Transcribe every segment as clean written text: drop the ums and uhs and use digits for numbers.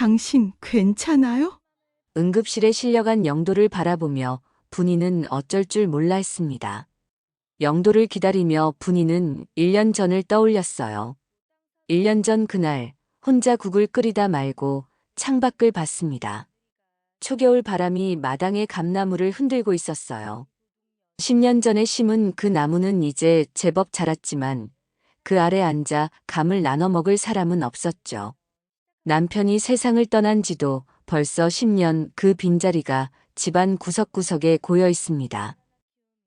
당신 괜찮아요? 응급실에 실려간 영도를 바라보며 분이는 어쩔 줄 몰라 했습니다. 영도를 기다리며 분이는 1년 전을 떠올렸어요. 1년 전 그날 혼자 국을 끓이다 말고 창밖을 봤습니다. 초겨울 바람이 마당의 감나무를 흔들고 있었어요. 10년 전에 심은 그 나무는 이제 제법 자랐지만 그 아래 앉아 감을 나눠 먹을 사람은 없었죠. 남편이 세상을 떠난 지도 벌써 10년 그 빈자리가 집안 구석구석에 고여 있습니다.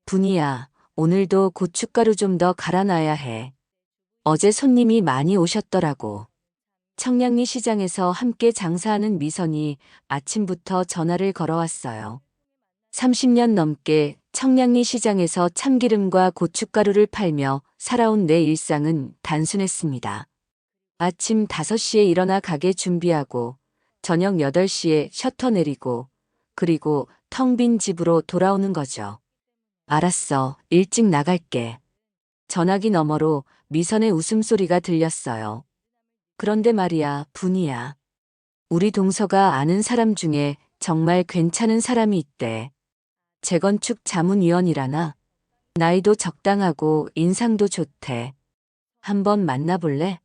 분이야, 오늘도 고춧가루 좀 더 갈아놔야 해. 어제 손님이 많이 오셨더라고. 청량리 시장에서 함께 장사하는 미선이 아침부터 전화를 걸어왔어요. 30년 넘게 청량리 시장에서 참기름과 고춧가루를 팔며 살아온 내 일상은 단순했습니다. 아침 5시에 일어나 가게 준비하고 저녁 8시에 셔터 내리고 그리고 텅 빈 집으로 돌아오는 거죠. 알았어, 일찍 나갈게. 전화기 너머로 미선의 웃음소리가 들렸어요. 그런데 말이야, 분이야. 우리 동서가 아는 사람 중에 정말 괜찮은 사람이 있대. 재건축 자문위원이라나? 나이도 적당하고 인상도 좋대. 한번 만나볼래?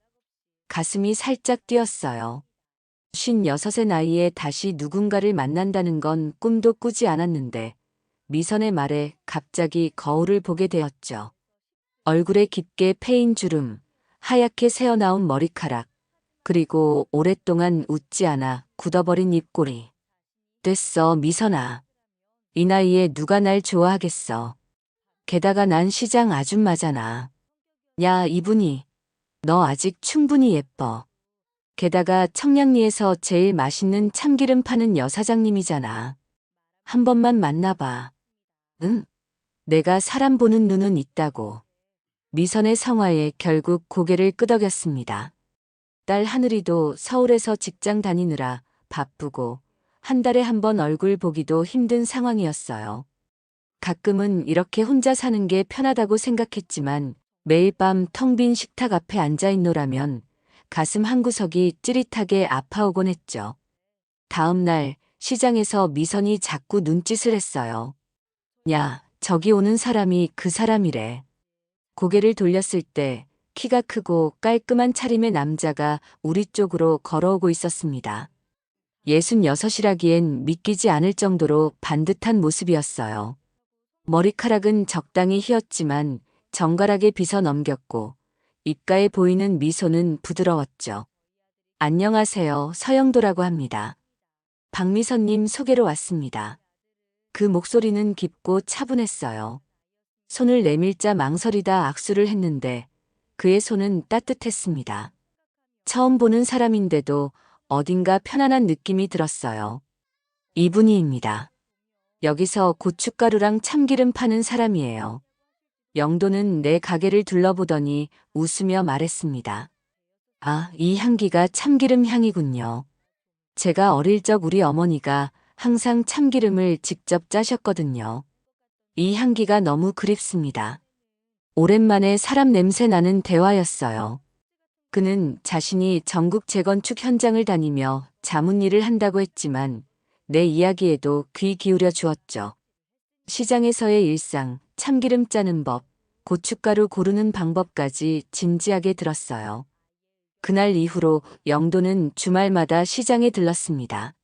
가슴이 살짝 뛰었어요. 56의 나이에 다시 누군가를 만난다는 건 꿈도 꾸지 않았는데 미선의 말에 갑자기 거울을 보게 되었죠. 얼굴에 깊게 패인 주름, 하얗게 새어나온 머리카락, 그리고 오랫동안 웃지 않아 굳어버린 입꼬리. 됐어, 미선아. 이 나이에 누가 날 좋아하겠어. 게다가 난 시장 아줌마잖아. 야, 이분이. 너 아직 충분히 예뻐. 게다가 청량리에서 제일 맛있는 참기름 파는 여사장님이잖아. 한 번만 만나봐. 응? 내가 사람 보는 눈은 있다고. 미선의 성화에 결국 고개를 끄덕였습니다. 딸 하늘이도 서울에서 직장 다니느라 바쁘고 한 달에 한 번 얼굴 보기도 힘든 상황이었어요. 가끔은 이렇게 혼자 사는 게 편하다고 생각했지만 매일 밤 텅 빈 식탁 앞에 앉아 있노라면 가슴 한구석이 찌릿하게 아파오곤 했죠. 다음 날 시장에서 미선이 자꾸 눈짓을 했어요. 야, 저기 오는 사람이 그 사람이래. 고개를 돌렸을 때 키가 크고 깔끔한 차림의 남자가 우리 쪽으로 걸어오고 있었습니다. 66이라기엔 믿기지 않을 정도로 반듯한 모습이었어요. 머리카락은 적당히 휘었지만 정갈하게 빗어 넘겼고 입가에 보이는 미소는 부드러웠죠. 안녕하세요, 서영도라고 합니다. 박미선님 소개로 왔습니다. 그 목소리는 깊고 차분했어요. 손을 내밀자 망설이다 악수를 했는데 그의 손은 따뜻했습니다. 처음 보는 사람인데도 어딘가 편안한 느낌이 들었어요. 이분이입니다. 여기서 고춧가루랑 참기름 파는 사람이에요. 영도는 내 가게를 둘러보더니 웃으며 말했습니다. 아, 이 향기가 참기름 향이군요. 제가 어릴 적 우리 어머니가 항상 참기름을 직접 짜셨거든요. 이 향기가 너무 그립습니다. 오랜만에 사람 냄새 나는 대화였어요. 그는 자신이 전국 재건축 현장을 다니며 자문일을 한다고 했지만 내 이야기에도 귀 기울여 주었죠. 시장에서의 일상, 참기름 짜는 법, 고춧가루 고르는 방법까지 진지하게 들었어요. 그날 이후로 영도는 주말마다 시장에 들렀습니다.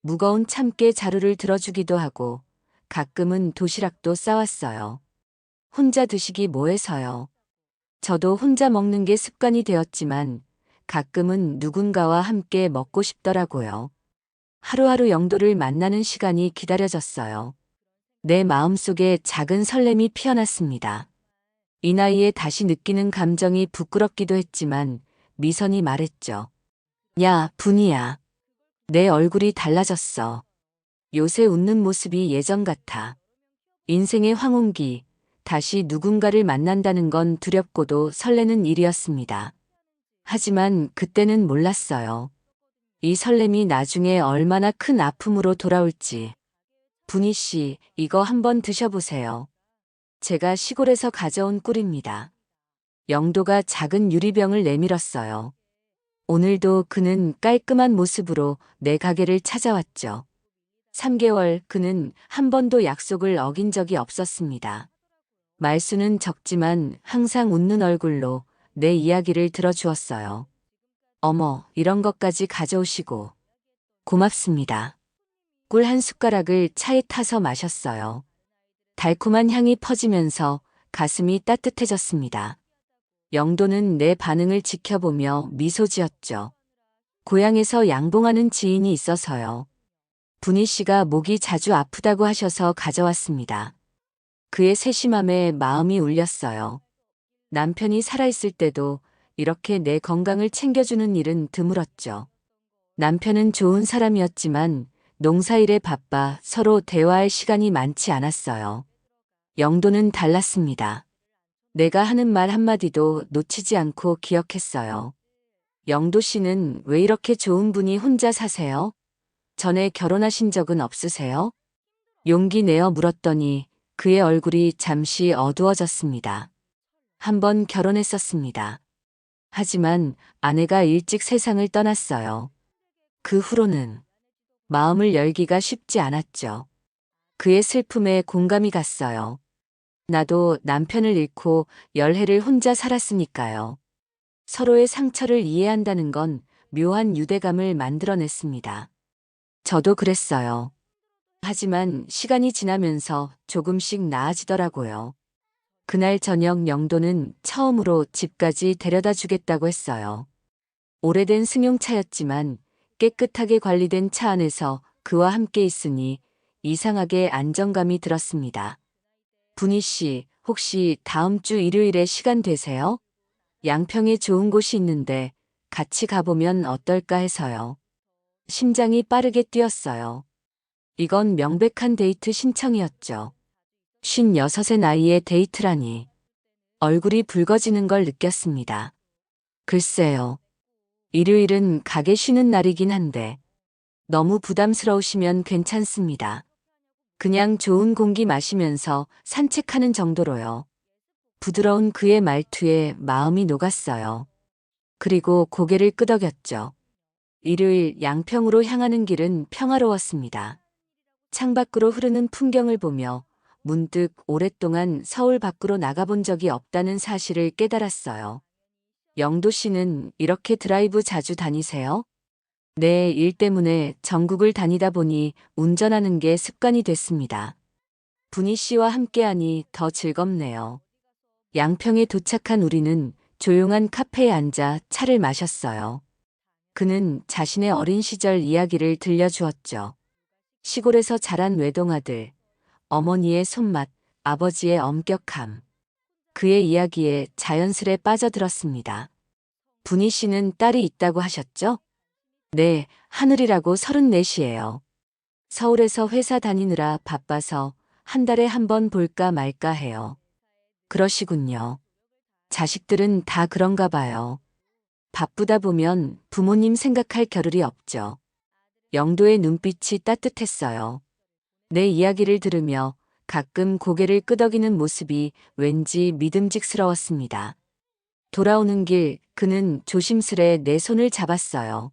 무거운 참깨 자루를 들어주기도 하고 가끔은 도시락도 싸왔어요. 혼자 드시기 뭐해서요. 저도 혼자 먹는 게 습관이 되었지만 가끔은 누군가와 함께 먹고 싶더라고요. 하루하루 영도를 만나는 시간이 기다려졌어요. 내 마음속에 작은 설렘이 피어났습니다. 이 나이에 다시 느끼는 감정이 부끄럽기도 했지만 미선이 말했죠. 야, 분이야. 내 얼굴이 달라졌어. 요새 웃는 모습이 예전 같아. 인생의 황혼기, 다시 누군가를 만난다는 건 두렵고도 설레는 일이었습니다. 하지만 그때는 몰랐어요. 이 설렘이 나중에 얼마나 큰 아픔으로 돌아올지. 분희 씨, 이거 한번 드셔보세요. 제가 시골에서 가져온 꿀입니다. 영도가 작은 유리병을 내밀었어요. 오늘도 그는 깔끔한 모습으로 내 가게를 찾아왔죠. 3개월 그는 한 번도 약속을 어긴 적이 없었습니다. 말수는 적지만 항상 웃는 얼굴로 내 이야기를 들어주었어요. 어머, 이런 것까지 가져오시고. 고맙습니다. 꿀 한 숟가락을 차에 타서 마셨어요. 달콤한 향이 퍼지면서 가슴이 따뜻해졌습니다. 영도는 내 반응을 지켜보며 미소 지었죠. 고향에서 양봉하는 지인이 있어서요. 분희 씨가 목이 자주 아프다고 하셔서 가져왔습니다. 그의 세심함에 마음이 울렸어요. 남편이 살아있을 때도 이렇게 내 건강을 챙겨주는 일은 드물었죠. 남편은 좋은 사람이었지만 농사일에 바빠 서로 대화할 시간이 많지 않았어요. 영도는 달랐습니다. 내가 하는 말 한마디도 놓치지 않고 기억했어요. 영도 씨는 왜 이렇게 좋은 분이 혼자 사세요? 전에 결혼하신 적은 없으세요? 용기 내어 물었더니 그의 얼굴이 잠시 어두워졌습니다. 한 번 결혼했었습니다. 하지만 아내가 일찍 세상을 떠났어요. 그 후로는 마음을 열기가 쉽지 않았죠. 그의 슬픔에 공감이 갔어요. 나도 남편을 잃고 열해를 혼자 살았으니까요. 서로의 상처를 이해한다는 건 묘한 유대감을 만들어냈습니다. 저도 그랬어요. 하지만 시간이 지나면서 조금씩 나아지더라고요. 그날 저녁 영도는 처음으로 집까지 데려다 주겠다고 했어요. 오래된 승용차였지만 깨끗하게 관리된 차 안에서 그와 함께 있으니 이상하게 안정감이 들었습니다. 분희 씨, 혹시 다음 주 일요일에 시간 되세요? 양평에 좋은 곳이 있는데 같이 가보면 어떨까 해서요. 심장이 빠르게 뛰었어요. 이건 명백한 데이트 신청이었죠. 56의 나이에 데이트라니. 얼굴이 붉어지는 걸 느꼈습니다. 글쎄요. 일요일은 가게 쉬는 날이긴 한데 너무 부담스러우시면 괜찮습니다. 그냥 좋은 공기 마시면서 산책하는 정도로요. 부드러운 그의 말투에 마음이 녹았어요. 그리고 고개를 끄덕였죠. 일요일 양평으로 향하는 길은 평화로웠습니다. 창밖으로 흐르는 풍경을 보며 문득 오랫동안 서울 밖으로 나가본 적이 없다는 사실을 깨달았어요. 영도 씨는 이렇게 드라이브 자주 다니세요? 네, 일 때문에 전국을 다니다 보니 운전하는 게 습관이 됐습니다. 분희 씨와 함께하니 더 즐겁네요. 양평에 도착한 우리는 조용한 카페에 앉아 차를 마셨어요. 그는 자신의 어린 시절 이야기를 들려주었죠. 시골에서 자란 외동아들, 어머니의 손맛, 아버지의 엄격함. 그의 이야기에 자연스레 빠져들었습니다. 분희 씨는 딸이 있다고 하셨죠? 네, 하늘이라고 34이에요. 서울에서 회사 다니느라 바빠서 한 달에 한 번 볼까 말까 해요. 그러시군요. 자식들은 다 그런가 봐요. 바쁘다 보면 부모님 생각할 겨를이 없죠. 영도의 눈빛이 따뜻했어요. 내 이야기를 들으며 가끔 고개를 끄덕이는 모습이 왠지 믿음직스러웠습니다. 돌아오는 길 그는 조심스레 내 손을 잡았어요.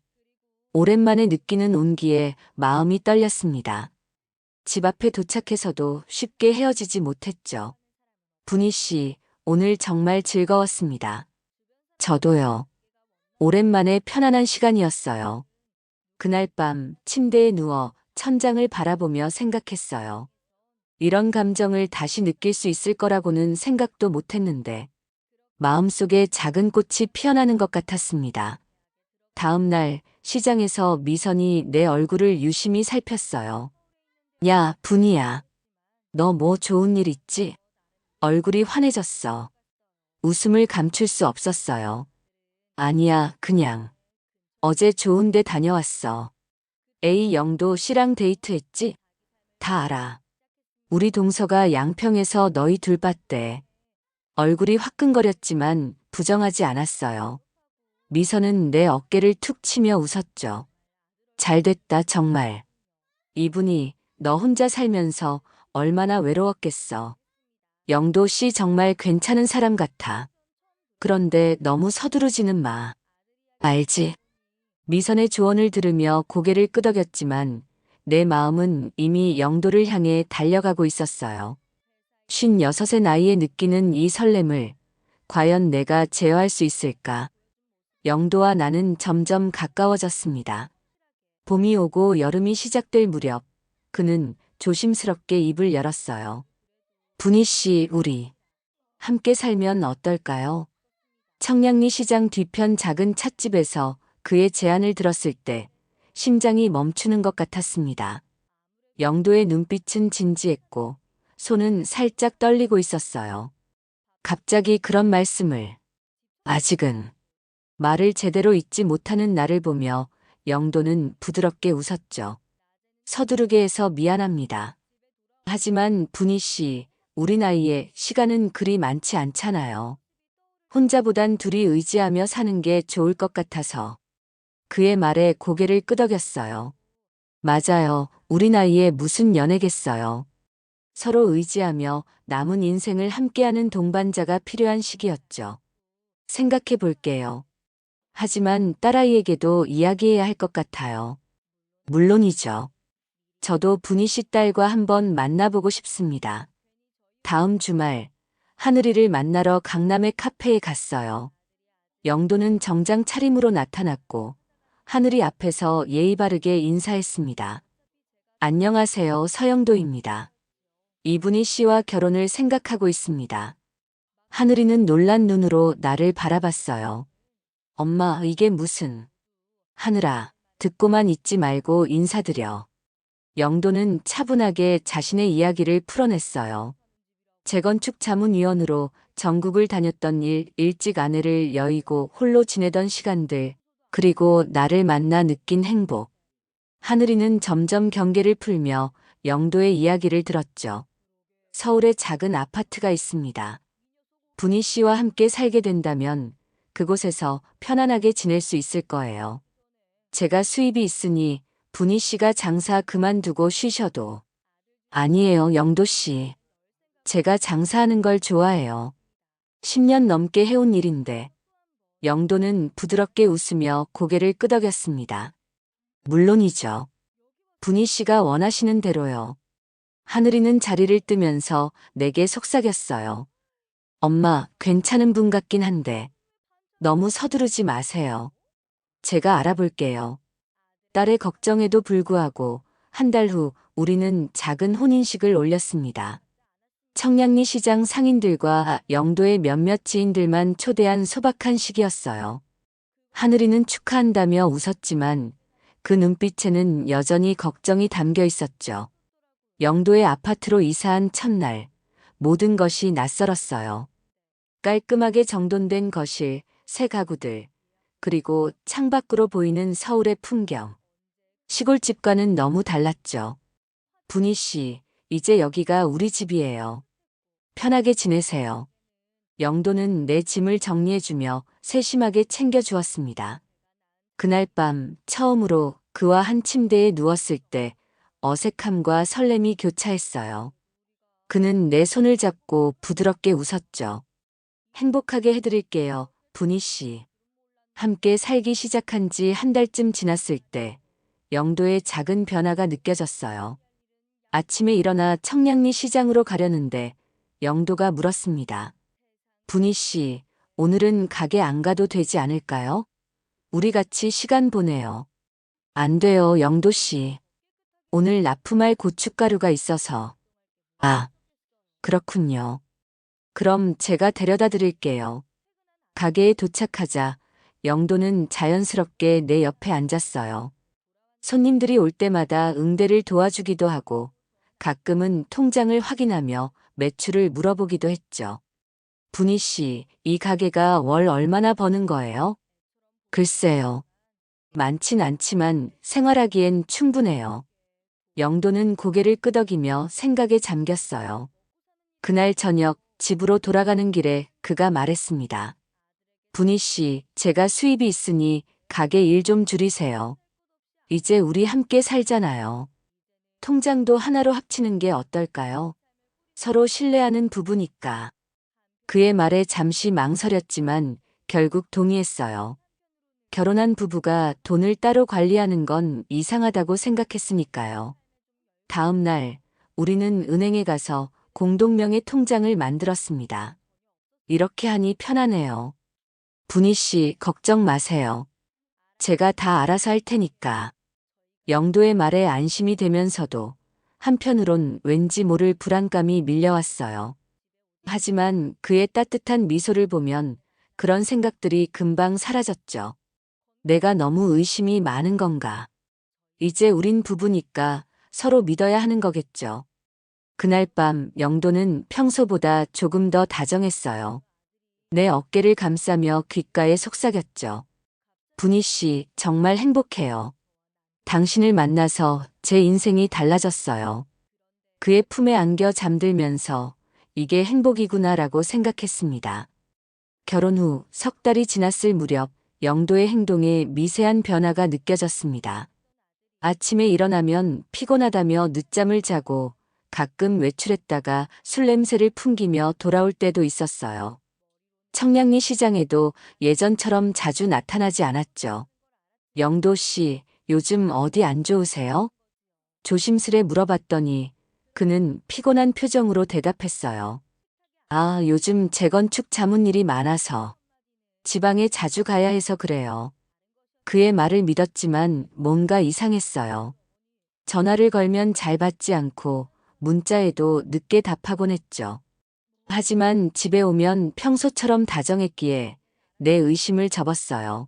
오랜만에 느끼는 온기에 마음이 떨렸습니다. 집 앞에 도착해서도 쉽게 헤어지지 못했죠. 분희 씨, 오늘 정말 즐거웠습니다. 저도요. 오랜만에 편안한 시간이었어요. 그날 밤 침대에 누워 천장을 바라보며 생각했어요. 이런 감정을 다시 느낄 수 있을 거라고는 생각도 못했는데 마음속에 작은 꽃이 피어나는 것 같았습니다. 다음 날 시장에서 미선이 내 얼굴을 유심히 살폈어요. 야, 분희야. 너 뭐 좋은 일 있지? 얼굴이 환해졌어. 웃음을 감출 수 없었어요. 아니야, 그냥. 어제 좋은 데 다녀왔어. A 영도 씨랑 데이트했지? 다 알아. 우리 동서가 양평에서 너희 둘 봤대. 얼굴이 화끈거렸지만 부정하지 않았어요. 미선은 내 어깨를 툭 치며 웃었죠. 잘됐다, 정말. 이분이 너 혼자 살면서 얼마나 외로웠겠어. 영도 씨 정말 괜찮은 사람 같아. 그런데 너무 서두르지는 마. 알지? 미선의 조언을 들으며 고개를 끄덕였지만 내 마음은 이미 영도를 향해 달려가고 있었어요. 56의 나이에 느끼는 이 설렘을 과연 내가 제어할 수 있을까? 영도와 나는 점점 가까워졌습니다. 봄이 오고 여름이 시작될 무렵 그는 조심스럽게 입을 열었어요. 분희 씨, 우리 함께 살면 어떨까요? 청량리 시장 뒤편 작은 찻집에서 그의 제안을 들었을 때 심장이 멈추는 것 같았습니다. 영도의 눈빛은 진지했고 손은 살짝 떨리고 있었어요. 갑자기 그런 말씀을. 아직은. 말을 제대로 잊지 못하는 나를 보며 영도는 부드럽게 웃었죠. 서두르게 해서 미안합니다. 하지만 분희 씨, 우리 나이에 시간은 그리 많지 않잖아요. 혼자보단 둘이 의지하며 사는 게 좋을 것 같아서. 그의 말에 고개를 끄덕였어요. 맞아요. 우리 나이에 무슨 연애겠어요. 서로 의지하며 남은 인생을 함께하는 동반자가 필요한 시기였죠. 생각해 볼게요. 하지만 딸아이에게도 이야기해야 할 것 같아요. 물론이죠. 저도 분희 씨 딸과 한번 만나보고 싶습니다. 다음 주말 하늘이를 만나러 강남의 카페에 갔어요. 영도는 정장 차림으로 나타났고 하늘이 앞에서 예의 바르게 인사했습니다. 안녕하세요, 서영도입니다. 이분희 씨와 결혼을 생각하고 있습니다. 하늘이는 놀란 눈으로 나를 바라봤어요. 엄마, 이게 무슨... 하늘아, 듣고만 있지 말고 인사드려. 영도는 차분하게 자신의 이야기를 풀어냈어요. 재건축 자문위원으로 전국을 다녔던 일찍 아내를 여의고 홀로 지내던 시간들, 그리고 나를 만나 느낀 행복. 하늘이는 점점 경계를 풀며 영도의 이야기를 들었죠. 서울에 작은 아파트가 있습니다. 분희 씨와 함께 살게 된다면 그곳에서 편안하게 지낼 수 있을 거예요. 제가 수입이 있으니 분희 씨가 장사 그만두고 쉬셔도. 아니에요, 영도 씨. 제가 장사하는 걸 좋아해요. 10년 넘게 해온 일인데. 영도는 부드럽게 웃으며 고개를 끄덕였습니다. 물론이죠. 분희 씨가 원하시는 대로요. 하늘이는 자리를 뜨면서 내게 속삭였어요. 엄마, 괜찮은 분 같긴 한데. 너무 서두르지 마세요. 제가 알아볼게요. 딸의 걱정에도 불구하고 한 달 후 우리는 작은 혼인식을 올렸습니다. 청량리 시장 상인들과 영도의 몇몇 지인들만 초대한 소박한 식이었어요. 하늘이는 축하한다며 웃었지만 그 눈빛에는 여전히 걱정이 담겨 있었죠. 영도의 아파트로 이사한 첫날 모든 것이 낯설었어요. 깔끔하게 정돈된 거실, 새 가구들, 그리고 창밖으로 보이는 서울의 풍경. 시골집과는 너무 달랐죠. 분희 씨, 이제 여기가 우리 집이에요. 편하게 지내세요. 영도는 내 짐을 정리해주며 세심하게 챙겨주었습니다. 그날 밤 처음으로 그와 한 침대에 누웠을 때 어색함과 설렘이 교차했어요. 그는 내 손을 잡고 부드럽게 웃었죠. 행복하게 해드릴게요, 분희 씨. 함께 살기 시작한 지 한 달쯤 지났을 때 영도의 작은 변화가 느껴졌어요. 아침에 일어나 청량리 시장으로 가려는데 영도가 물었습니다. 분희 씨, 오늘은 가게 안 가도 되지 않을까요? 우리 같이 시간 보내요. 안 돼요, 영도 씨. 오늘 납품할 고춧가루가 있어서. 아, 그렇군요. 그럼 제가 데려다 드릴게요. 가게에 도착하자 영도는 자연스럽게 내 옆에 앉았어요. 손님들이 올 때마다 응대를 도와주기도 하고 가끔은 통장을 확인하며 매출을 물어보기도 했죠. 분희 씨, 이 가게가 월 얼마나 버는 거예요? 글쎄요. 많진 않지만 생활하기엔 충분해요. 영도는 고개를 끄덕이며 생각에 잠겼어요. 그날 저녁 집으로 돌아가는 길에 그가 말했습니다. 분희 씨, 제가 수입이 있으니 가게 일 좀 줄이세요. 이제 우리 함께 살잖아요. 통장도 하나로 합치는 게 어떨까요? 서로 신뢰하는 부부니까. 그의 말에 잠시 망설였지만 결국 동의했어요. 결혼한 부부가 돈을 따로 관리하는 건 이상하다고 생각했으니까요. 다음 날 우리는 은행에 가서 공동명의 통장을 만들었습니다. 이렇게 하니 편하네요. 분희 씨, 걱정 마세요. 제가 다 알아서 할 테니까. 영도의 말에 안심이 되면서도 한편으론 왠지 모를 불안감이 밀려왔어요. 하지만 그의 따뜻한 미소를 보면 그런 생각들이 금방 사라졌죠. 내가 너무 의심이 많은 건가? 이제 우린 부부니까 서로 믿어야 하는 거겠죠. 그날 밤 영도는 평소보다 조금 더 다정했어요. 내 어깨를 감싸며 귓가에 속삭였죠. 분희 씨, 정말 행복해요. 당신을 만나서 제 인생이 달라졌어요. 그의 품에 안겨 잠들면서 이게 행복이구나라고 생각했습니다. 결혼 후 석 달이 지났을 무렵 영도의 행동에 미세한 변화가 느껴졌습니다. 아침에 일어나면 피곤하다며 늦잠을 자고 가끔 외출했다가 술 냄새를 풍기며 돌아올 때도 있었어요. 청량리 시장에도 예전처럼 자주 나타나지 않았죠. 영도 씨, 요즘 어디 안 좋으세요? 조심스레 물어봤더니 그는 피곤한 표정으로 대답했어요. 아, 요즘 재건축 자문일이 많아서 지방에 자주 가야 해서 그래요. 그의 말을 믿었지만 뭔가 이상했어요. 전화를 걸면 잘 받지 않고 문자에도 늦게 답하곤 했죠. 하지만 집에 오면 평소처럼 다정했기에 내 의심을 접었어요.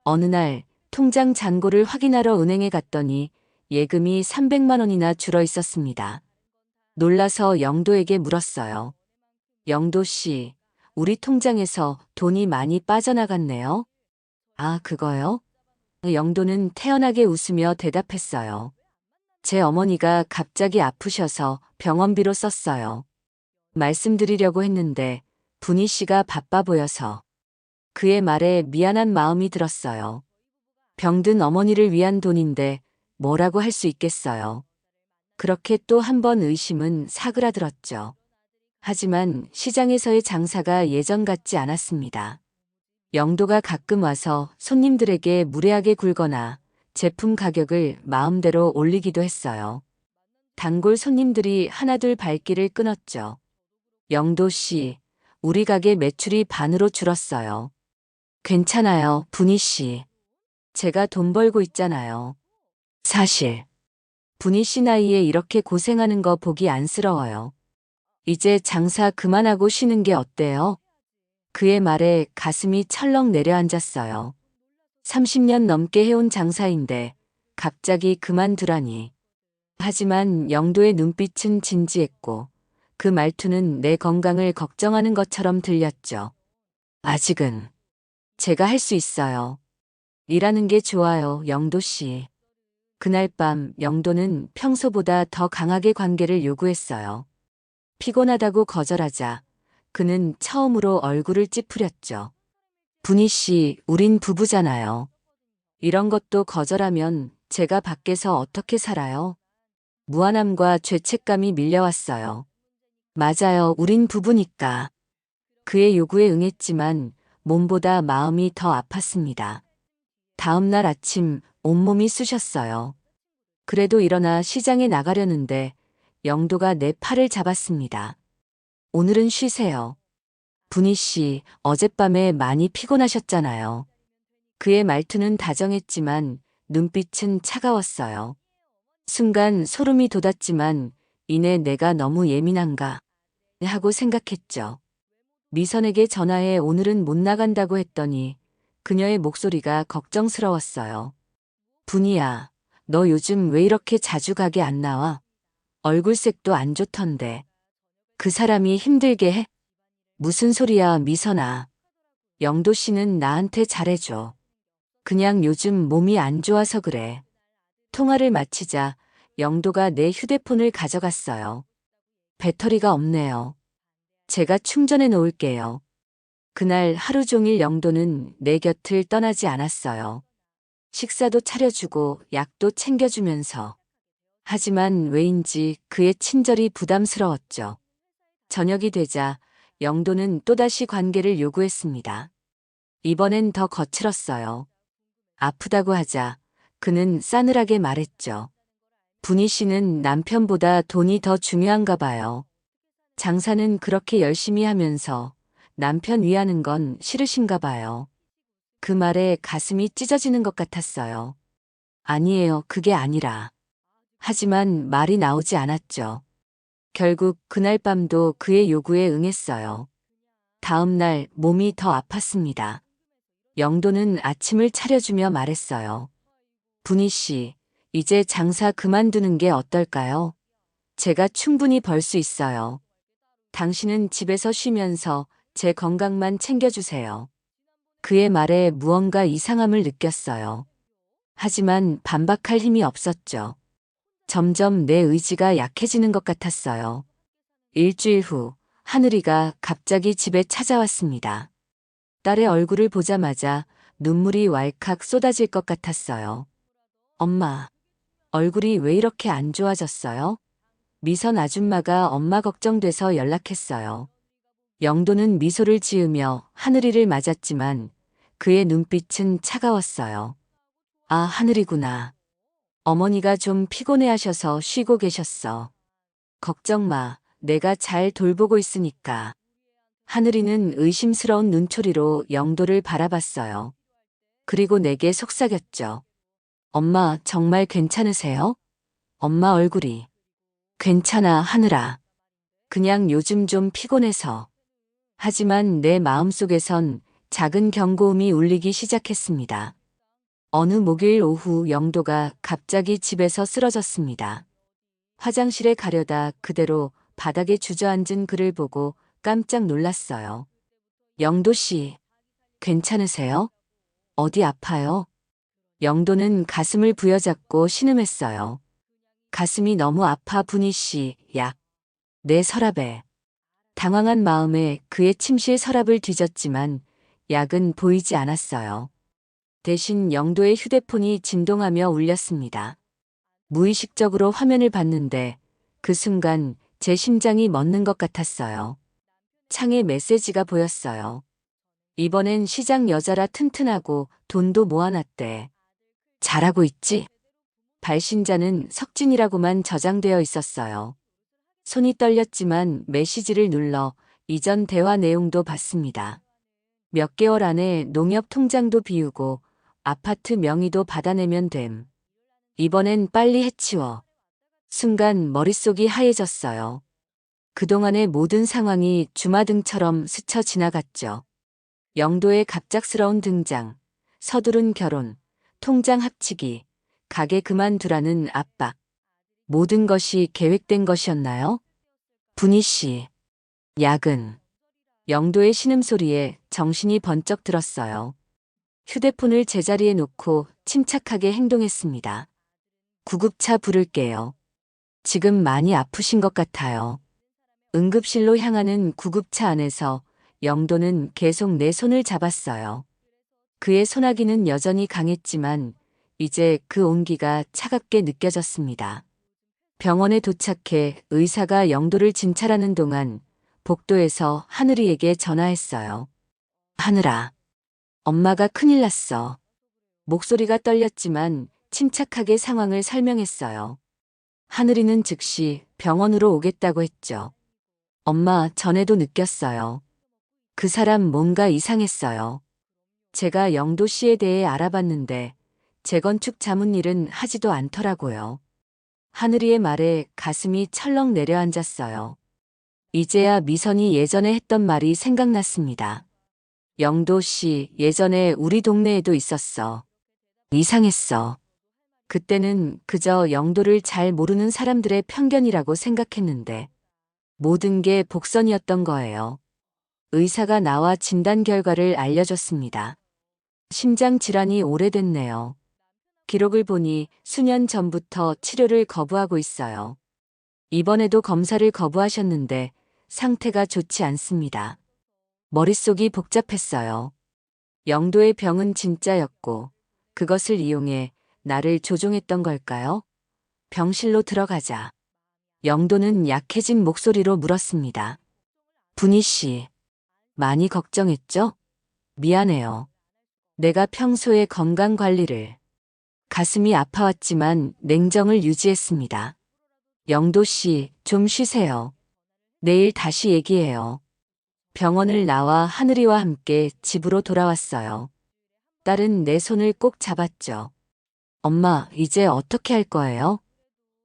어느 날 통장 잔고를 확인하러 은행에 갔더니 예금이 300만 원이나 줄어 있었습니다. 놀라서 영도에게 물었어요. 영도 씨, 우리 통장에서 돈이 많이 빠져나갔네요. 아, 그거요? 영도는 태연하게 웃으며 대답했어요. 제 어머니가 갑자기 아프셔서 병원비로 썼어요. 말씀드리려고 했는데 분희 씨가 바빠 보여서. 그의 말에 미안한 마음이 들었어요. 병든 어머니를 위한 돈인데 뭐라고 할 수 있겠어요. 그렇게 또 한 번 의심은 사그라들었죠. 하지만 시장에서의 장사가 예전 같지 않았습니다. 영도가 가끔 와서 손님들에게 무례하게 굴거나 제품 가격을 마음대로 올리기도 했어요. 단골 손님들이 하나둘 발길을 끊었죠. 영도 씨, 우리 가게 매출이 반으로 줄었어요. 괜찮아요, 분희 씨. 제가 돈 벌고 있잖아요. 사실, 분희 씨 나이에 이렇게 고생하는 거 보기 안쓰러워요. 이제 장사 그만하고 쉬는 게 어때요? 그의 말에 가슴이 철렁 내려앉았어요. 30년 넘게 해온 장사인데 갑자기 그만두라니. 하지만 영도의 눈빛은 진지했고 그 말투는 내 건강을 걱정하는 것처럼 들렸죠. 아직은 제가 할 수 있어요. 일하는 게 좋아요, 영도 씨. 그날 밤 영도는 평소보다 더 강하게 관계를 요구했어요. 피곤하다고 거절하자 그는 처음으로 얼굴을 찌푸렸죠. 분희 씨, 우린 부부잖아요. 이런 것도 거절하면 제가 밖에서 어떻게 살아요? 무안함과 죄책감이 밀려왔어요. 맞아요, 우린 부부니까. 그의 요구에 응했지만 몸보다 마음이 더 아팠습니다. 다음 날 아침 온몸이 쑤셨어요. 그래도 일어나 시장에 나가려는데 영도가 내 팔을 잡았습니다. 오늘은 쉬세요. 분희 씨, 어젯밤에 많이 피곤하셨잖아요. 그의 말투는 다정했지만 눈빛은 차가웠어요. 순간 소름이 돋았지만 이내 내가 너무 예민한가 하고 생각했죠. 미선에게 전화해 오늘은 못 나간다고 했더니 그녀의 목소리가 걱정스러웠어요. 분희야, 너 요즘 왜 이렇게 자주 가게 안 나와? 얼굴색도 안 좋던데. 그 사람이 힘들게 해? 무슨 소리야, 미선아. 영도 씨는 나한테 잘해줘. 그냥 요즘 몸이 안 좋아서 그래. 통화를 마치자 영도가 내 휴대폰을 가져갔어요. 배터리가 없네요. 제가 충전해 놓을게요. 그날 하루 종일 영도는 내 곁을 떠나지 않았어요. 식사도 차려주고 약도 챙겨주면서. 하지만 왜인지 그의 친절이 부담스러웠죠. 저녁이 되자 영도는 또다시 관계를 요구했습니다. 이번엔 더 거칠었어요. 아프다고 하자 그는 싸늘하게 말했죠. 분희 씨는 남편보다 돈이 더 중요한가 봐요. 장사는 그렇게 열심히 하면서 남편 위하는 건 싫으신가 봐요. 그 말에 가슴이 찢어지는 것 같았어요. 아니에요, 그게 아니라. 하지만 말이 나오지 않았죠. 결국 그날 밤도 그의 요구에 응했어요. 다음 날 몸이 더 아팠습니다. 영도는 아침을 차려주며 말했어요. 분희 씨, 이제 장사 그만두는 게 어떨까요? 제가 충분히 벌 수 있어요. 당신은 집에서 쉬면서 제 건강만 챙겨주세요. 그의 말에 무언가 이상함을 느꼈어요. 하지만 반박할 힘이 없었죠. 점점 내 의지가 약해지는 것 같았어요. 일주일 후, 하늘이가 갑자기 집에 찾아왔습니다. 딸의 얼굴을 보자마자 눈물이 왈칵 쏟아질 것 같았어요. 엄마, 얼굴이 왜 이렇게 안 좋아졌어요? 미선 아줌마가 엄마 걱정돼서 연락했어요. 영도는 미소를 지으며 하늘이를 맞았지만 그의 눈빛은 차가웠어요. 아, 하늘이구나. 어머니가 좀 피곤해하셔서 쉬고 계셨어. 걱정 마, 내가 잘 돌보고 있으니까. 하늘이는 의심스러운 눈초리로 영도를 바라봤어요. 그리고 내게 속삭였죠. 엄마, 정말 괜찮으세요? 엄마 얼굴이. 괜찮아, 하늘아. 그냥 요즘 좀 피곤해서. 하지만 내 마음속에선 작은 경고음이 울리기 시작했습니다. 어느 목요일 오후 영도가 갑자기 집에서 쓰러졌습니다. 화장실에 가려다 그대로 바닥에 주저앉은 그를 보고 깜짝 놀랐어요. 영도 씨, 괜찮으세요? 어디 아파요? 영도는 가슴을 부여잡고 신음했어요. 가슴이 너무 아파 분희 씨, 약. 내 서랍에. 당황한 마음에 그의 침실 서랍을 뒤졌지만 약은 보이지 않았어요. 대신 영도의 휴대폰이 진동하며 울렸습니다. 무의식적으로 화면을 봤는데 그 순간 제 심장이 멎는 것 같았어요. 창에 메시지가 보였어요. 이번엔 시장 여자라 튼튼하고 돈도 모아놨대. 잘하고 있지? 발신자는 석진이라고만 저장되어 있었어요. 손이 떨렸지만 메시지를 눌러 이전 대화 내용도 봤습니다. 몇 개월 안에 농협 통장도 비우고 아파트 명의도 받아내면 됨. 이번엔 빨리 해치워. 순간 머릿속이 하얘졌어요. 그동안의 모든 상황이 주마등처럼 스쳐 지나갔죠. 영도의 갑작스러운 등장, 서두른 결혼, 통장 합치기, 가게 그만두라는 압박. 모든 것이 계획된 것이었나요? 분희 씨, 야근. 영도의 신음소리에 정신이 번쩍 들었어요. 휴대폰을 제자리에 놓고 침착하게 행동했습니다. 구급차 부를게요. 지금 많이 아프신 것 같아요. 응급실로 향하는 구급차 안에서 영도는 계속 내 손을 잡았어요. 그의 소나기는 여전히 강했지만 이제 그 온기가 차갑게 느껴졌습니다. 병원에 도착해 의사가 영도를 진찰하는 동안 복도에서 하늘이에게 전화했어요. 하늘아, 엄마가 큰일 났어. 목소리가 떨렸지만 침착하게 상황을 설명했어요. 하늘이는 즉시 병원으로 오겠다고 했죠. 엄마, 전에도 느꼈어요. 그 사람 뭔가 이상했어요. 제가 영도 씨에 대해 알아봤는데 재건축 자문일은 하지도 않더라고요. 하늘이의 말에 가슴이 철렁 내려앉았어요. 이제야 미선이 예전에 했던 말이 생각났습니다. 영도 씨, 예전에 우리 동네에도 있었어. 이상했어. 그때는 그저 영도를 잘 모르는 사람들의 편견이라고 생각했는데 모든 게 복선이었던 거예요. 의사가 나와 진단 결과를 알려줬습니다. 심장 질환이 오래됐네요. 기록을 보니 수년 전부터 치료를 거부하고 있어요. 이번에도 검사를 거부하셨는데 상태가 좋지 않습니다. 머릿속이 복잡했어요. 영도의 병은 진짜였고 그것을 이용해 나를 조종했던 걸까요? 병실로 들어가자. 영도는 약해진 목소리로 물었습니다. 분희 씨, 많이 걱정했죠? 미안해요. 내가 평소에 건강 관리를. 가슴이 아파왔지만 냉정을 유지했습니다. 영도 씨, 좀 쉬세요. 내일 다시 얘기해요. 병원을 나와 하늘이와 함께 집으로 돌아왔어요. 딸은 내 손을 꼭 잡았죠. 엄마, 이제 어떻게 할 거예요?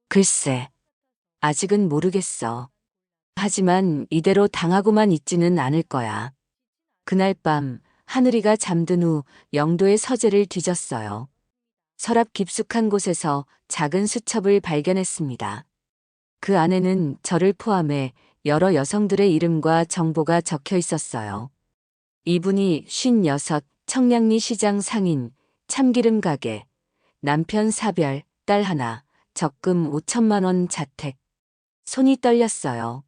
글쎄, 아직은 모르겠어. 하지만 이대로 당하고만 있지는 않을 거야. 그날 밤, 하늘이가 잠든 후 영도의 서재를 뒤졌어요. 서랍 깊숙한 곳에서 작은 수첩을 발견했습니다. 그 안에는 저를 포함해 여러 여성들의 이름과 정보가 적혀 있었어요. 이분이 56, 청량리 시장 상인, 참기름 가게, 남편 사별, 딸 하나, 적금 5천만 원 자택. 손이 떨렸어요.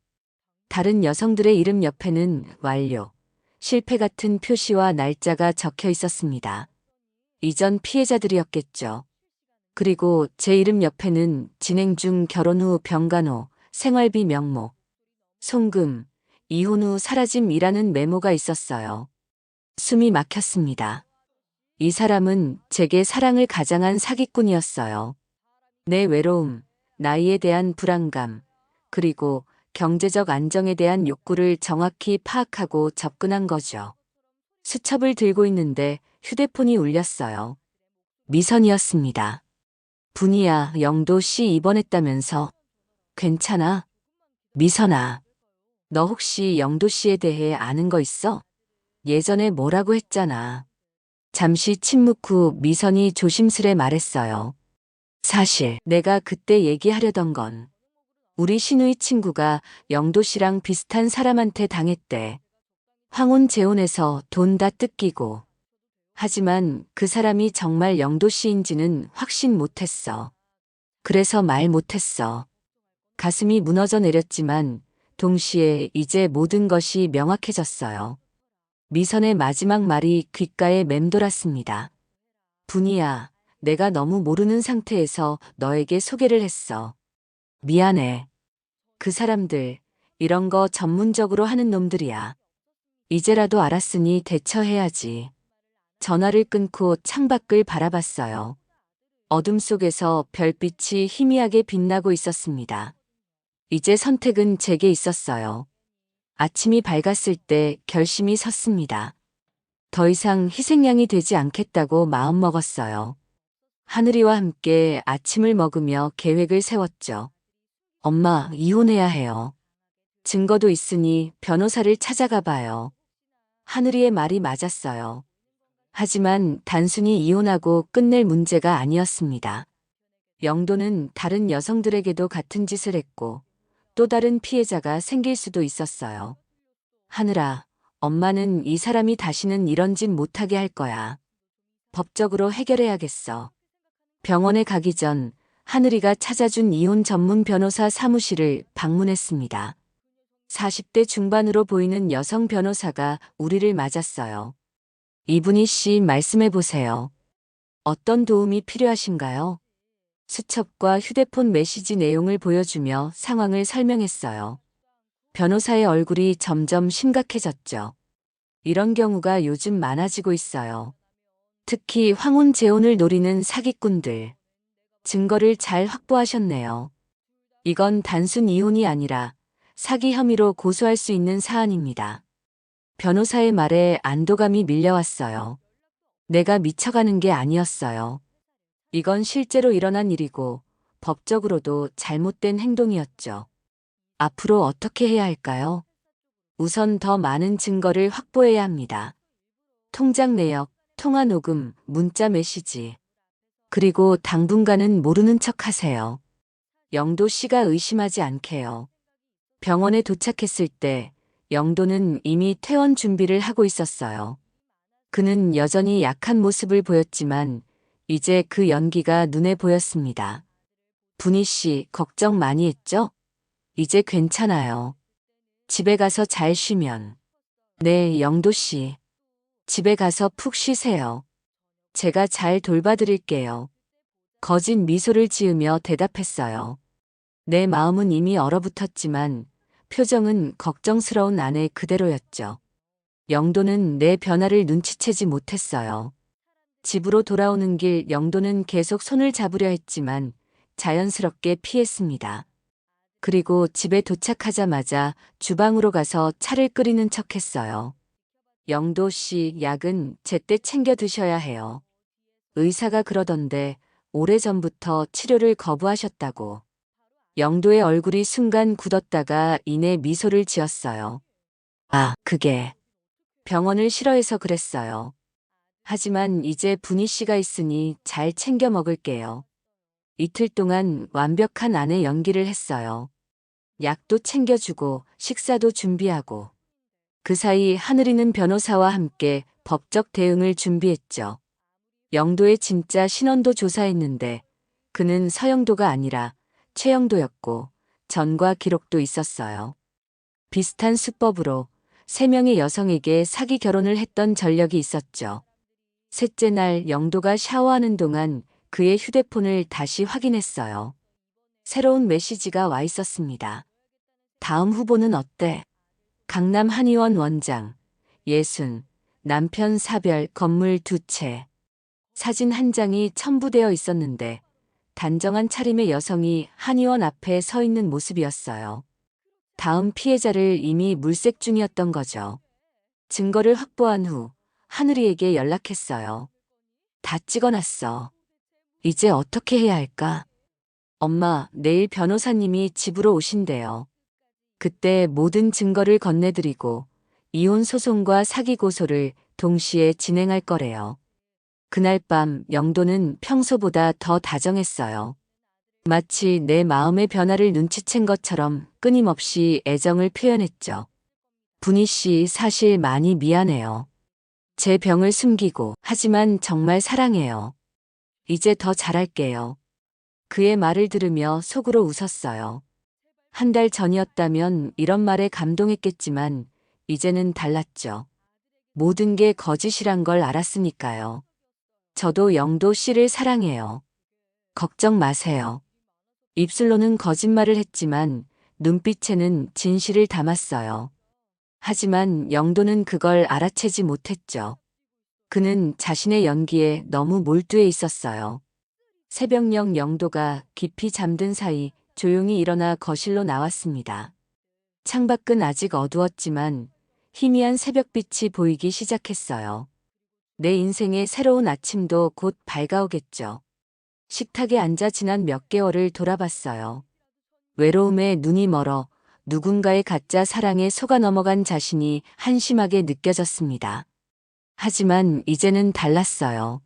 다른 여성들의 이름 옆에는 완료, 실패 같은 표시와 날짜가 적혀 있었습니다. 이전 피해자들이었겠죠. 그리고 제 이름 옆에는 진행 중 결혼 후 병간호, 생활비 명목, 송금, 이혼 후 사라짐이라는 메모가 있었어요. 숨이 막혔습니다. 이 사람은 제게 사랑을 가장한 사기꾼이었어요. 내 외로움, 나이에 대한 불안감, 그리고 경제적 안정에 대한 욕구를 정확히 파악하고 접근한 거죠. 수첩을 들고 있는데 휴대폰이 울렸어요. 미선이었습니다. 분이야, 영도 씨 입원했다면서. 괜찮아? 미선아, 너 혹시 영도 씨에 대해 아는 거 있어? 예전에 뭐라고 했잖아. 잠시 침묵 후 미선이 조심스레 말했어요. 사실 내가 그때 얘기하려던 건 우리 신우이 친구가 영도 씨랑 비슷한 사람한테 당했대. 황혼 재혼해서 돈 다 뜯기고. 하지만 그 사람이 정말 영도 씨인지는 확신 못했어. 그래서 말 못했어. 가슴이 무너져 내렸지만 동시에 이제 모든 것이 명확해졌어요. 미선의 마지막 말이 귓가에 맴돌았습니다. 분이야, 내가 너무 모르는 상태에서 너에게 소개를 했어. 미안해. 그 사람들, 이런 거 전문적으로 하는 놈들이야. 이제라도 알았으니 대처해야지. 전화를 끊고 창밖을 바라봤어요. 어둠 속에서 별빛이 희미하게 빛나고 있었습니다. 이제 선택은 제게 있었어요. 아침이 밝았을 때 결심이 섰습니다. 더 이상 희생양이 되지 않겠다고 마음먹었어요. 하늘이와 함께 아침을 먹으며 계획을 세웠죠. 엄마, 이혼해야 해요. 증거도 있으니 변호사를 찾아가 봐요. 하늘이의 말이 맞았어요. 하지만 단순히 이혼하고 끝낼 문제가 아니었습니다. 영도는 다른 여성들에게도 같은 짓을 했고 또 다른 피해자가 생길 수도 있었어요. 하늘아, 엄마는 이 사람이 다시는 이런 짓 못하게 할 거야. 법적으로 해결해야겠어. 병원에 가기 전 하늘이가 찾아준 이혼 전문 변호사 사무실을 방문했습니다. 40대 중반으로 보이는 여성 변호사가 우리를 맞았어요. 이분희 씨, 말씀해 보세요. 어떤 도움이 필요하신가요? 수첩과 휴대폰 메시지 내용을 보여주며 상황을 설명했어요. 변호사의 얼굴이 점점 심각해졌죠. 이런 경우가 요즘 많아지고 있어요. 특히 황혼 재혼을 노리는 사기꾼들. 증거를 잘 확보하셨네요. 이건 단순 이혼이 아니라 사기 혐의로 고소할 수 있는 사안입니다. 변호사의 말에 안도감이 밀려왔어요. 내가 미쳐가는 게 아니었어요. 이건 실제로 일어난 일이고 법적으로도 잘못된 행동이었죠. 앞으로 어떻게 해야 할까요? 우선 더 많은 증거를 확보해야 합니다. 통장 내역, 통화 녹음, 문자 메시지. 그리고 당분간은 모르는 척 하세요. 영도 씨가 의심하지 않게요. 병원에 도착했을 때 영도는 이미 퇴원 준비를 하고 있었어요. 그는 여전히 약한 모습을 보였지만 이제 그 연기가 눈에 보였습니다. 분희 씨, 걱정 많이 했죠? 이제 괜찮아요. 집에 가서 잘 쉬면. 네, 영도 씨. 집에 가서 푹 쉬세요. 제가 잘 돌봐드릴게요. 거짓 미소를 지으며 대답했어요. 내 마음은 이미 얼어붙었지만 표정은 걱정스러운 아내 그대로였죠. 영도는 내 변화를 눈치채지 못했어요. 집으로 돌아오는 길 영도는 계속 손을 잡으려 했지만 자연스럽게 피했습니다. 그리고 집에 도착하자마자 주방으로 가서 차를 끓이는 척 했어요. 영도 씨, 약은 제때 챙겨 드셔야 해요. 의사가 그러던데 오래전부터 치료를 거부하셨다고. 영도의 얼굴이 순간 굳었다가 이내 미소를 지었어요. 아, 그게 병원을 싫어해서 그랬어요. 하지만 이제 분희 씨가 있으니 잘 챙겨 먹을게요. 이틀 동안 완벽한 아내 연기를 했어요. 약도 챙겨주고 식사도 준비하고. 그 사이 하늘이는 변호사와 함께 법적 대응을 준비했죠. 영도의 진짜 신원도 조사했는데 그는 서영도가 아니라 최영도였고 전과 기록도 있었어요. 비슷한 수법으로 3명의 여성에게 사기 결혼을 했던 전력이 있었죠. 셋째 날 영도가 샤워하는 동안 그의 휴대폰을 다시 확인했어요. 새로운 메시지가 와 있었습니다. 다음 후보는 어때? 강남 한의원 원장, 예순, 남편 사별 건물 2채. 사진 한 장이 첨부되어 있었는데 단정한 차림의 여성이 한의원 앞에 서 있는 모습이었어요. 다음 피해자를 이미 물색 중이었던 거죠. 증거를 확보한 후 하늘이에게 연락했어요. 다 찍어놨어. 이제 어떻게 해야 할까? 엄마, 내일 변호사님이 집으로 오신대요. 그때 모든 증거를 건네드리고 이혼 소송과 사기 고소를 동시에 진행할 거래요. 그날 밤 영도는 평소보다 더 다정했어요. 마치 내 마음의 변화를 눈치챈 것처럼 끊임없이 애정을 표현했죠. 분희 씨, 사실 많이 미안해요. 제 병을 숨기고, 하지만 정말 사랑해요. 이제 더 잘할게요. 그의 말을 들으며 속으로 웃었어요. 한 달 전이었다면 이런 말에 감동했겠지만 이제는 달랐죠. 모든 게 거짓이란 걸 알았으니까요. 저도 영도 씨를 사랑해요. 걱정 마세요. 입술로는 거짓말을 했지만 눈빛에는 진실을 담았어요. 하지만 영도는 그걸 알아채지 못했죠. 그는 자신의 연기에 너무 몰두해 있었어요. 새벽녘 영도가 깊이 잠든 사이 조용히 일어나 거실로 나왔습니다. 창밖은 아직 어두웠지만 희미한 새벽빛이 보이기 시작했어요. 내 인생의 새로운 아침도 곧 밝아오겠죠. 식탁에 앉아 지난 몇 개월을 돌아봤어요. 외로움에 눈이 멀어 누군가의 가짜 사랑에 속아 넘어간 자신이 한심하게 느껴졌습니다. 하지만 이제는 달랐어요.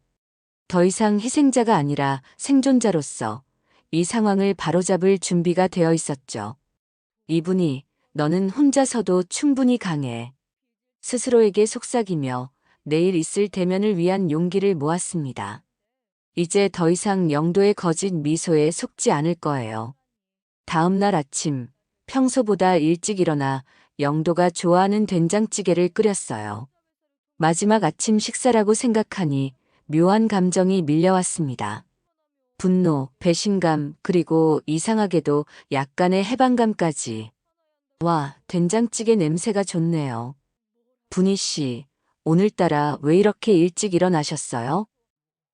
더 이상 희생자가 아니라 생존자로서 이 상황을 바로잡을 준비가 되어 있었죠. 이분이 너는 혼자서도 충분히 강해. 스스로에게 속삭이며 내일 있을 대면을 위한 용기를 모았습니다. 이제 더 이상 영도의 거짓 미소에 속지 않을 거예요. 다음 날 아침, 평소보다 일찍 일어나 영도가 좋아하는 된장찌개를 끓였어요. 마지막 아침 식사라고 생각하니 묘한 감정이 밀려왔습니다. 분노, 배신감, 그리고 이상하게도 약간의 해방감까지. 와, 된장찌개 냄새가 좋네요. 분희 씨, 오늘따라 왜 이렇게 일찍 일어나셨어요?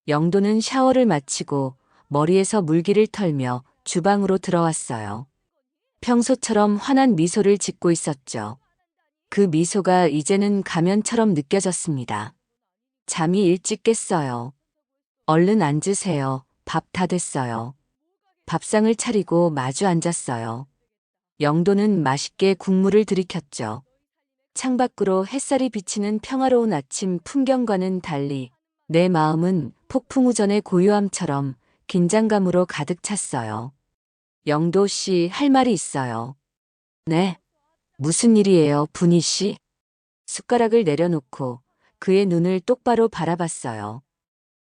영도는 샤워를 마치고 머리에서 물기를 털며 주방으로 들어왔어요. 평소처럼 환한 미소를 짓고 있었죠. 그 미소가 이제는 가면처럼 느껴졌습니다. 잠이 일찍 깼어요. 얼른 앉으세요. 밥 다 됐어요. 밥상을 차리고 마주 앉았어요. 영도는 맛있게 국물을 들이켰죠. 창밖으로 햇살이 비치는 평화로운 아침 풍경과는 달리 내 마음은 폭풍우전의 고요함처럼 긴장감으로 가득 찼어요. 영도 씨, 할 말이 있어요. 네. 무슨 일이에요, 분희 씨? 숟가락을 내려놓고 그의 눈을 똑바로 바라봤어요.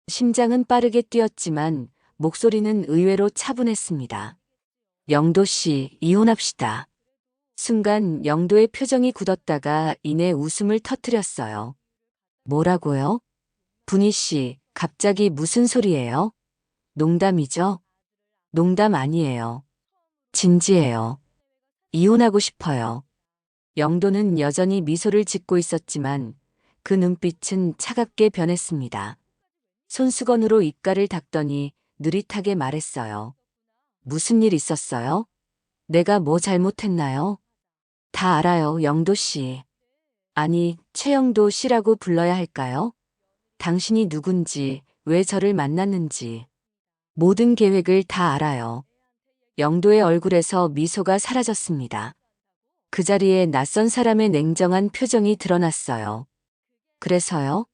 심장은 빠르게 뛰었지만 목소리는 의외로 차분했습니다. 영도 씨, 이혼합시다. 순간 영도의 표정이 굳었다가 이내 웃음을 터뜨렸어요. 뭐라고요? 분희 씨, 갑자기 무슨 소리예요? 농담이죠? 농담 아니에요. 진지해요. 이혼하고 싶어요. 영도는 여전히 미소를 짓고 있었지만 그 눈빛은 차갑게 변했습니다. 손수건으로 입가를 닦더니 느릿하게 말했어요. 무슨 일 있었어요? 내가 뭐 잘못했나요? 다 알아요, 영도 씨. 아니, 최영도 씨라고 불러야 할까요? 당신이 누군지, 왜 저를 만났는지. 모든 계획을 다 알아요. 영도의 얼굴에서 미소가 사라졌습니다. 그 자리에 낯선 사람의 냉정한 표정이 드러났어요. 그래서요?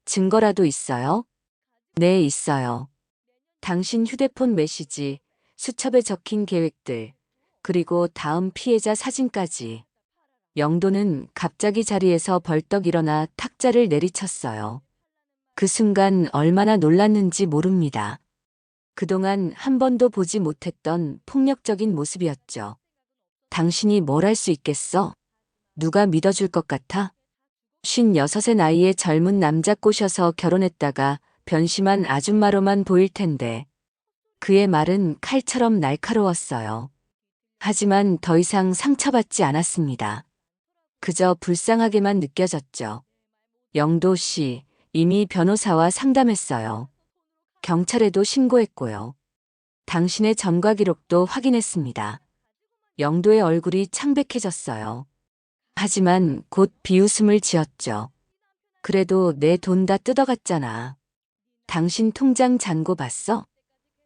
증거라도 있어요? 네, 있어요. 당신 휴대폰 메시지, 수첩에 적힌 계획들, 그리고 다음 피해자 사진까지. 영도는 갑자기 자리에서 벌떡 일어나 탁자를 내리쳤어요. 그 순간 얼마나 놀랐는지 모릅니다. 그동안 한 번도 보지 못했던 폭력적인 모습이었죠. 당신이 뭘 할 수 있겠어? 누가 믿어줄 것 같아? 56의 나이에 젊은 남자 꼬셔서 결혼했다가 변심한 아줌마로만 보일 텐데. 그의 말은 칼처럼 날카로웠어요. 하지만 더 이상 상처받지 않았습니다. 그저 불쌍하게만 느껴졌죠. 영도 씨, 이미 변호사와 상담했어요. 경찰에도 신고했고요. 당신의 전과 기록도 확인했습니다. 영도의 얼굴이 창백해졌어요. 하지만 곧 비웃음을 지었죠. 그래도 내 돈 다 뜯어갔잖아. 당신 통장 잔고 봤어?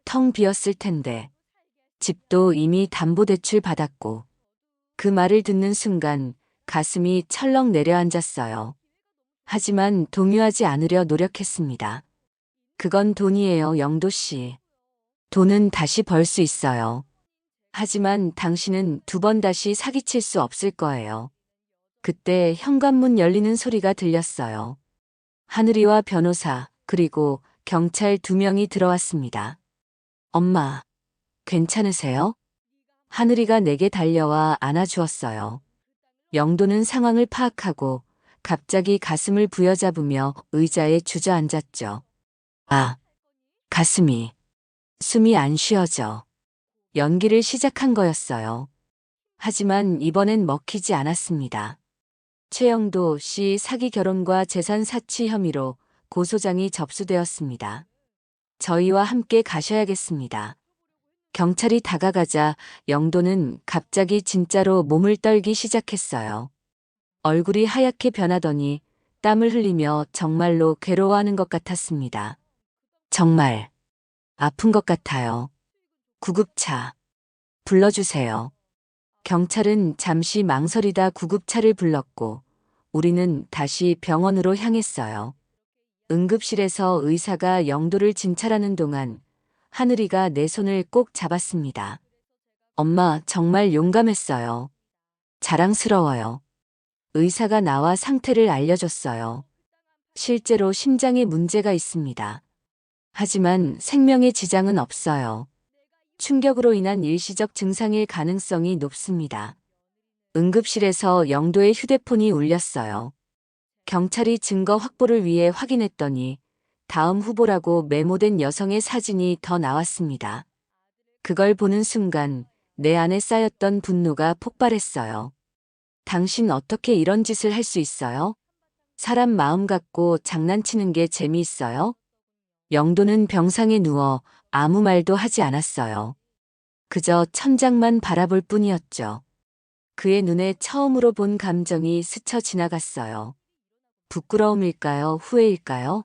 텅 비었을 텐데. 집도 이미 담보대출 받았고. 그 말을 듣는 순간 가슴이 철렁 내려앉았어요. 하지만 동요하지 않으려 노력했습니다. 그건 돈이에요, 영도 씨. 돈은 다시 벌 수 있어요. 하지만 당신은 두 번 다시 사기칠 수 없을 거예요. 그때 현관문 열리는 소리가 들렸어요. 하늘이와 변호사, 그리고 경찰 2명이 들어왔습니다. 엄마, 괜찮으세요? 하늘이가 내게 달려와 안아주었어요. 영도는 상황을 파악하고 갑자기 가슴을 부여잡으며 의자에 주저앉았죠. 아, 가슴이, 숨이 안 쉬어져. 연기를 시작한 거였어요. 하지만 이번엔 먹히지 않았습니다. 최영도 씨 사기 결혼과 재산 사치 혐의로 고소장이 접수되었습니다. 저희와 함께 가셔야겠습니다. 경찰이 다가가자 영도는 갑자기 진짜로 몸을 떨기 시작했어요. 얼굴이 하얗게 변하더니 땀을 흘리며 정말로 괴로워하는 것 같았습니다. 정말 아픈 것 같아요. 구급차 불러주세요. 경찰은 잠시 망설이다 구급차를 불렀고 우리는 다시 병원으로 향했어요. 응급실에서 의사가 영도를 진찰하는 동안 하늘이가 내 손을 꼭 잡았습니다. 엄마 정말 용감했어요. 자랑스러워요. 의사가 나와 상태를 알려줬어요. 실제로 심장에 문제가 있습니다. 하지만 생명에 지장은 없어요. 충격으로 인한 일시적 증상일 가능성이 높습니다. 응급실에서 영도의 휴대폰이 울렸어요. 경찰이 증거 확보를 위해 확인했더니 다음 후보라고 메모된 여성의 사진이 더 나왔습니다. 그걸 보는 순간 내 안에 쌓였던 분노가 폭발했어요. 당신 어떻게 이런 짓을 할 수 있어요? 사람 마음 갖고 장난치는 게 재미있어요? 영도는 병상에 누워 아무 말도 하지 않았어요. 그저 천장만 바라볼 뿐이었죠. 그의 눈에 처음으로 본 감정이 스쳐 지나갔어요. 부끄러움일까요? 후회일까요?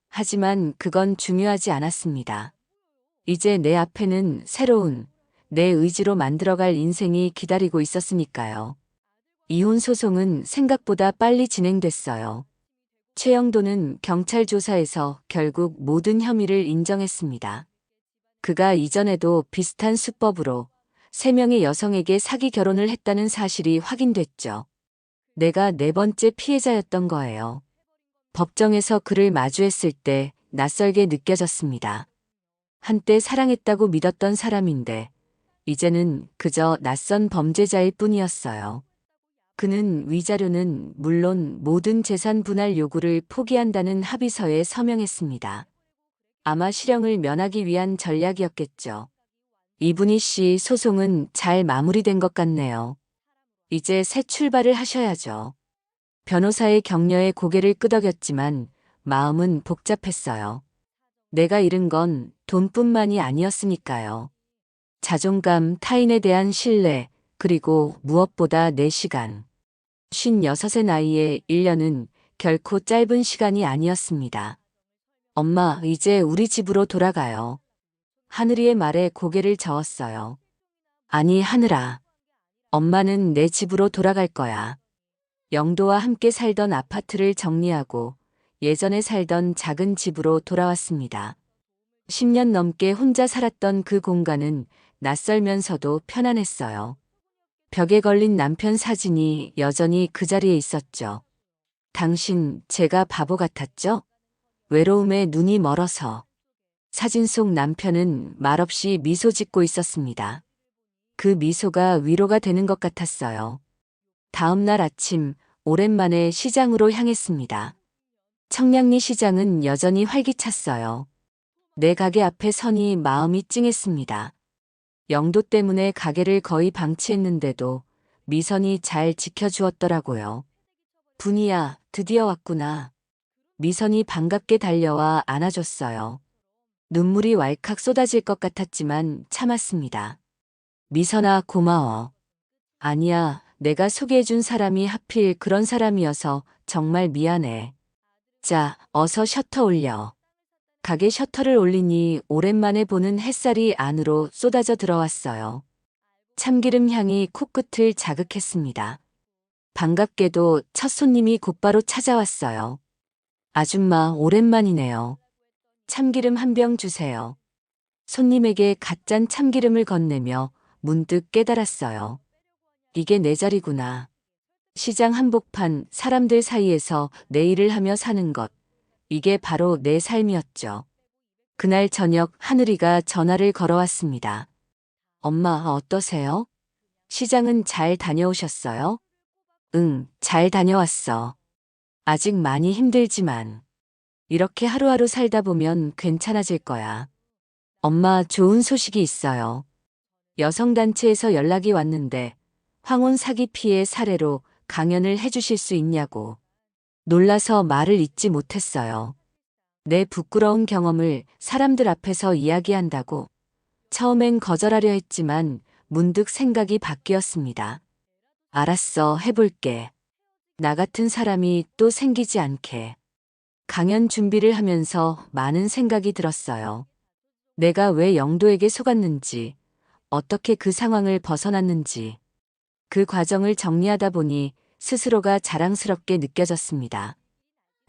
하지만 그건 중요하지 않았습니다. 이제 내 앞에는 새로운 내 의지로 만들어갈 인생이 기다리고 있었으니까요. 이혼 소송은 생각보다 빨리 진행됐어요. 최영도는 경찰 조사에서 결국 모든 혐의를 인정했습니다. 그가 이전에도 비슷한 수법으로 3명의 여성에게 사기 결혼을 했다는 사실이 확인됐죠. 내가 4번째 피해자였던 거예요. 법정에서 그를 마주했을 때 낯설게 느껴졌습니다. 한때 사랑했다고 믿었던 사람인데 이제는 그저 낯선 범죄자일 뿐이었어요. 그는 위자료는 물론 모든 재산 분할 요구를 포기한다는 합의서에 서명했습니다. 아마 실형을 면하기 위한 전략이었겠죠. 이분희 씨 소송은 잘 마무리된 것 같네요. 이제 새 출발을 하셔야죠. 변호사의 격려에 고개를 끄덕였지만 마음은 복잡했어요. 내가 잃은 건 돈뿐만이 아니었으니까요. 자존감, 타인에 대한 신뢰, 그리고 무엇보다 내 시간. 56의 나이에 1년은 결코 짧은 시간이 아니었습니다. 엄마, 이제 우리 집으로 돌아가요. 하늘이의 말에 고개를 저었어요. 아니, 하늘아. 엄마는 내 집으로 돌아갈 거야. 영도와 함께 살던 아파트를 정리하고 예전에 살던 작은 집으로 돌아왔습니다. 10년 넘게 혼자 살았던 그 공간은 낯설면서도 편안했어요. 벽에 걸린 남편 사진이 여전히 그 자리에 있었죠. 당신, 제가 바보 같았죠? 외로움에 눈이 멀어서. 사진 속 남편은 말없이 미소 짓고 있었습니다. 그 미소가 위로가 되는 것 같았어요. 다음 날 아침, 오랜만에 시장으로 향했습니다. 청량리 시장은 여전히 활기찼어요. 내 가게 앞에 서니 마음이 찡했습니다. 영도 때문에 가게를 거의 방치했는데도 미선이 잘 지켜주었더라고요. 분이야, 드디어 왔구나. 미선이 반갑게 달려와 안아줬어요. 눈물이 왈칵 쏟아질 것 같았지만 참았습니다. 미선아, 고마워. 아니야, 내가 소개해준 사람이 하필 그런 사람이어서 정말 미안해. 자, 어서 셔터 올려. 가게 셔터를 올리니 오랜만에 보는 햇살이 안으로 쏟아져 들어왔어요. 참기름 향이 코끝을 자극했습니다. 반갑게도 첫 손님이 곧바로 찾아왔어요. 아줌마, 오랜만이네요. 참기름 한 병 주세요. 손님에게 갓 짠 참기름을 건네며 문득 깨달았어요. 이게 내 자리구나. 시장 한복판 사람들 사이에서 내 일을 하며 사는 것. 이게 바로 내 삶이었죠. 그날 저녁 하늘이가 전화를 걸어왔습니다. 엄마, 어떠세요? 시장은 잘 다녀오셨어요? 응, 잘 다녀왔어. 아직 많이 힘들지만. 이렇게 하루하루 살다 보면 괜찮아질 거야. 엄마, 좋은 소식이 있어요. 여성단체에서 연락이 왔는데 황혼 사기 피해 사례로 강연을 해주실 수 있냐고. 놀라서 말을 잇지 못했어요. 내 부끄러운 경험을 사람들 앞에서 이야기한다고. 처음엔 거절하려 했지만 문득 생각이 바뀌었습니다. 알았어, 해볼게. 나 같은 사람이 또 생기지 않게. 강연 준비를 하면서 많은 생각이 들었어요. 내가 왜 영도에게 속았는지, 어떻게 그 상황을 벗어났는지. 그 과정을 정리하다 보니 스스로가 자랑스럽게 느껴졌습니다.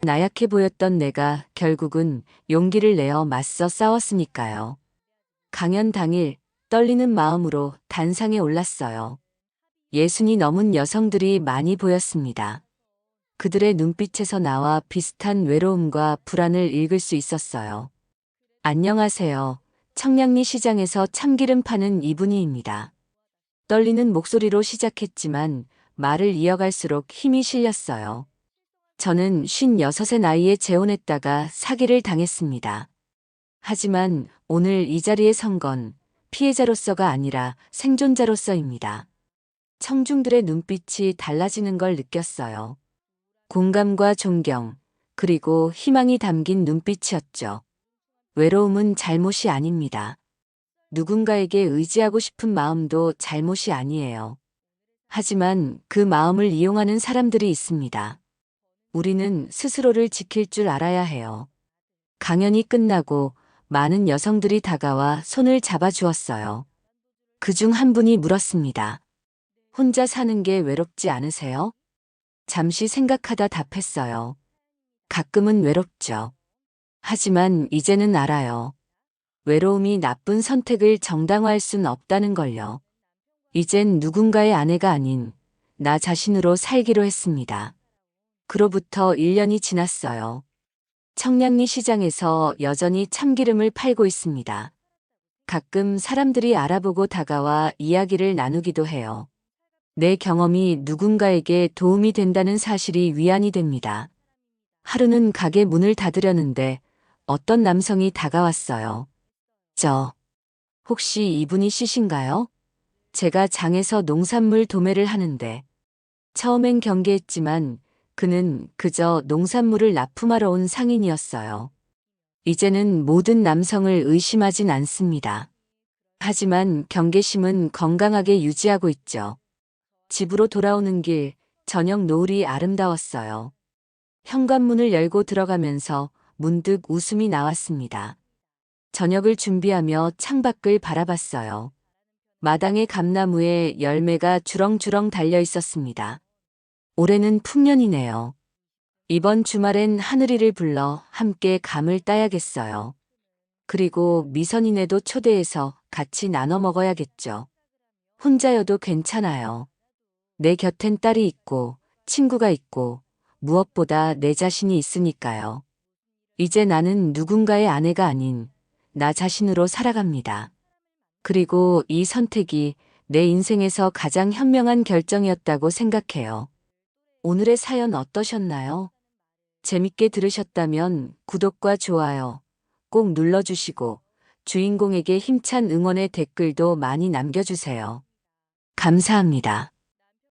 나약해 보였던 내가 결국은 용기를 내어 맞서 싸웠으니까요. 강연 당일 떨리는 마음으로 단상에 올랐어요. 60이 넘은 여성들이 많이 보였습니다. 그들의 눈빛에서 나와 비슷한 외로움과 불안을 읽을 수 있었어요. 안녕하세요. 청량리 시장에서 참기름 파는 이분이입니다. 떨리는 목소리로 시작했지만 말을 이어갈수록 힘이 실렸어요. 저는 56의 나이에 재혼했다가 사기를 당했습니다. 하지만 오늘 이 자리에 선 건 피해자로서가 아니라 생존자로서입니다. 청중들의 눈빛이 달라지는 걸 느꼈어요. 공감과 존경, 그리고 희망이 담긴 눈빛이었죠. 외로움은 잘못이 아닙니다. 누군가에게 의지하고 싶은 마음도 잘못이 아니에요. 하지만 그 마음을 이용하는 사람들이 있습니다. 우리는 스스로를 지킬 줄 알아야 해요. 강연이 끝나고 많은 여성들이 다가와 손을 잡아주었어요. 그중 한 분이 물었습니다. 혼자 사는 게 외롭지 않으세요? 잠시 생각하다 답했어요. 가끔은 외롭죠. 하지만 이제는 알아요. 외로움이 나쁜 선택을 정당화할 순 없다는 걸요. 이젠 누군가의 아내가 아닌 나 자신으로 살기로 했습니다. 그로부터 1년이 지났어요. 청량리 시장에서 여전히 참기름을 팔고 있습니다. 가끔 사람들이 알아보고 다가와 이야기를 나누기도 해요. 내 경험이 누군가에게 도움이 된다는 사실이 위안이 됩니다. 하루는 가게 문을 닫으려는데 어떤 남성이 다가왔어요. 혹시 이분이 씨신가요? 제가 장에서 농산물 도매를 하는데. 처음엔 경계했지만 그는 그저 농산물을 납품하러 온 상인이었어요. 이제는 모든 남성을 의심하진 않습니다. 하지만 경계심은 건강하게 유지하고 있죠. 집으로 돌아오는 길, 저녁 노을이 아름다웠어요. 현관문을 열고 들어가면서 문득 웃음이 나왔습니다. 저녁을 준비하며 창밖을 바라봤어요. 마당의 감나무에 열매가 주렁주렁 달려 있었습니다. 올해는 풍년이네요. 이번 주말엔 하늘이를 불러 함께 감을 따야겠어요. 그리고 미선이네도 초대해서 같이 나눠 먹어야겠죠. 혼자여도 괜찮아요. 내 곁엔 딸이 있고 친구가 있고 무엇보다 내 자신이 있으니까요. 이제 나는 누군가의 아내가 아닌 나 자신으로 살아갑니다. 그리고 이 선택이 내 인생에서 가장 현명한 결정이었다고 생각해요. 오늘의 사연 어떠셨나요? 재밌게 들으셨다면 구독과 좋아요 꼭 눌러주시고 주인공에게 힘찬 응원의 댓글도 많이 남겨주세요. 감사합니다.